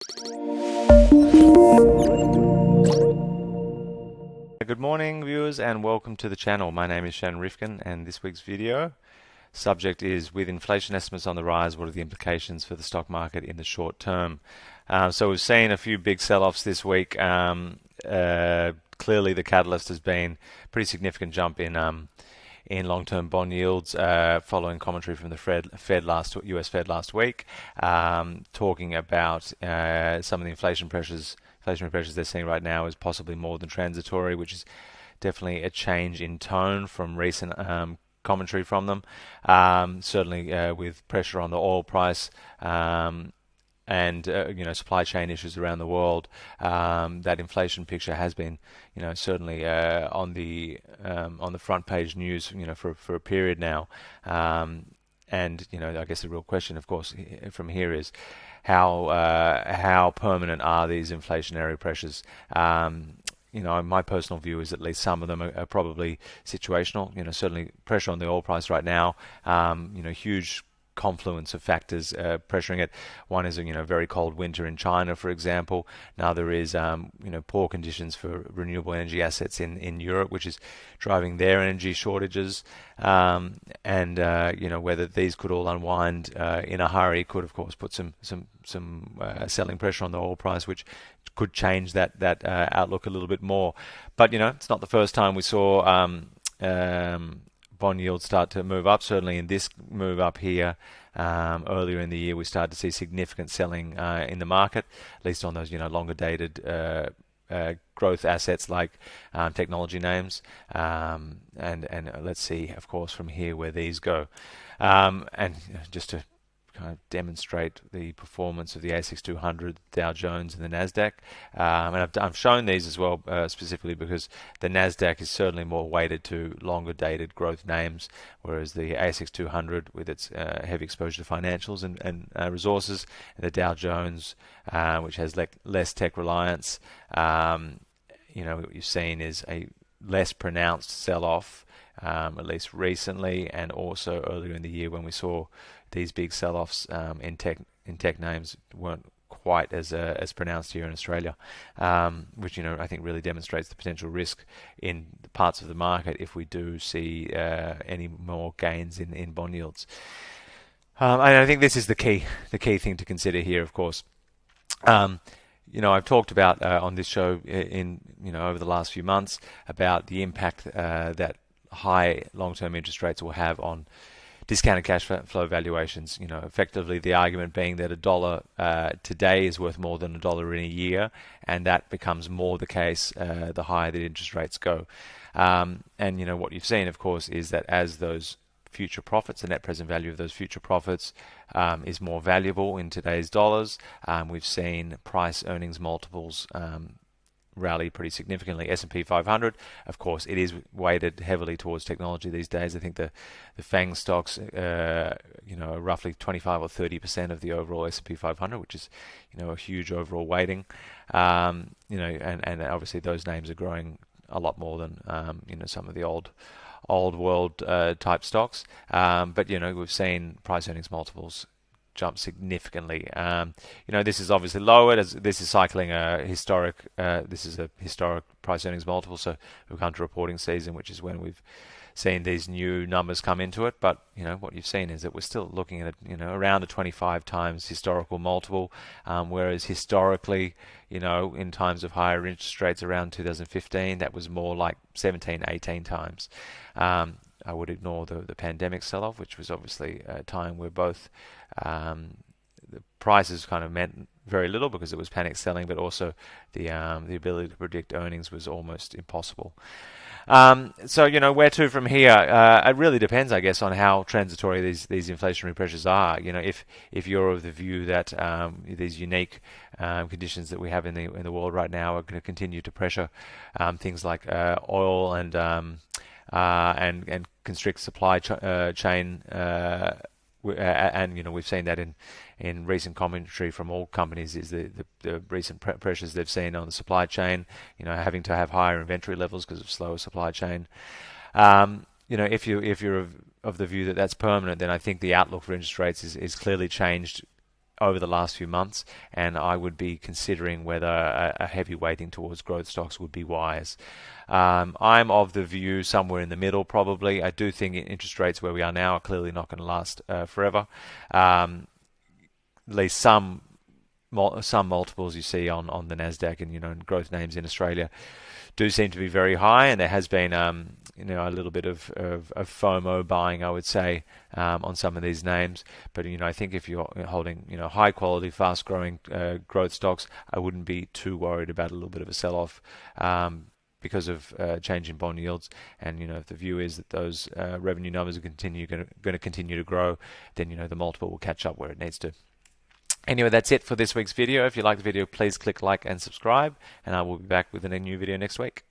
Good morning, viewers, and welcome to the channel. My name is Shannon Rivkin, and this week's video subject is: with inflation estimates on the rise, what are the implications for the stock market in the short term? So we've seen a few big sell-offs this week. Clearly, the catalyst has been a pretty significant jump in long-term bond yields following commentary from the US Fed last week, talking about some of the inflationary pressures they're seeing right now is possibly more than transitory, which is definitely a change in tone from recent commentary from them. Certainly with pressure on the oil price and supply chain issues around the world, that inflation picture has been certainly on the front page news for a period now. And I guess the real question, of course, from here is how permanent are these inflationary pressures? My personal view is at least some of them are probably situational. Certainly pressure on the oil price right now. Huge confluence of factors pressuring it. One is a very cold winter in China, for example. Another is poor conditions for renewable energy assets in Europe, which is driving their energy shortages. And whether these could all unwind in a hurry could, of course, put some selling pressure on the oil price, which could change that outlook a little bit more. But it's not the first time we saw bond yields start to move up. Certainly in this move up here, earlier in the year, we started to see significant selling in the market, at least on those longer dated growth assets like technology names. And let's see, of course, from here where these go. And just to kind of demonstrate the performance of the ASX 200, Dow Jones, and the Nasdaq. And I've shown these as well specifically because the Nasdaq is certainly more weighted to longer dated growth names, whereas the ASX 200, with its heavy exposure to financials and resources, and the Dow Jones, which has less tech reliance, what you've seen is a less pronounced sell-off, at least recently, and also earlier in the year when we saw these big sell-offs in tech names weren't quite as pronounced here in Australia, which I think really demonstrates the potential risk in parts of the market if we do see any more gains in bond yields. And I think this is the key thing to consider here, of course. I've talked about on this show in over the last few months about the impact that high long-term interest rates will have on discounted cash flow valuations. Effectively the argument being that $1 today is worth more than $1 in a year, and that becomes more the case the higher the interest rates go. And what you've seen, of course, is that as those future profits, the net present value of those future profits is more valuable in today's dollars. We've seen price earnings multiples rally pretty significantly. S&P 500, of course, it is weighted heavily towards technology these days. I think the FANG stocks, are roughly 25 or 30% of the overall S&P 500, which is, a huge overall weighting. And obviously those names are growing a lot more than, some of the old world type stocks. But we've seen price earnings multiples jump significantly. This is obviously lowered as this is cycling a historic. This is a historic price earnings multiple, so we've come to reporting season, which is when we've seen these new numbers come into it. But what you've seen is that we're still looking at around a 25 times historical multiple, whereas historically, in times of higher interest rates around 2015, that was more like 17, 18 times. I would ignore the pandemic sell-off, which was obviously a time where both the prices kind of meant very little because it was panic selling, but also the ability to predict earnings was almost impossible. So where to from here? It really depends, I guess, on how transitory these inflationary pressures are. If you're of the view that these unique conditions that we have in the world right now are going to continue to pressure things like oil and constrict supply chain, and we've seen that in recent commentary from all companies is the recent pressures they've seen on the supply chain, having to have higher inventory levels because of slower supply chain. If you're of the view that that's permanent, then I think the outlook for interest rates is clearly changed over the last few months, and I would be considering whether a heavy weighting towards growth stocks would be wise. I'm of the view somewhere in the middle, probably. I do think interest rates where we are now are clearly not going to last forever. At least some multiples you see on the Nasdaq and growth names in Australia do seem to be very high, and there has been a little bit of FOMO buying, I would say, on some of these names. But I think if you're holding high quality, fast growing growth stocks, I wouldn't be too worried about a little bit of a sell off. Because of change in bond yields, and if the view is that those revenue numbers are going to continue to grow, then the multiple will catch up where it needs to. Anyway, that's it for this week's video. If you like the video, please click like and subscribe, and I will be back with a new video next week.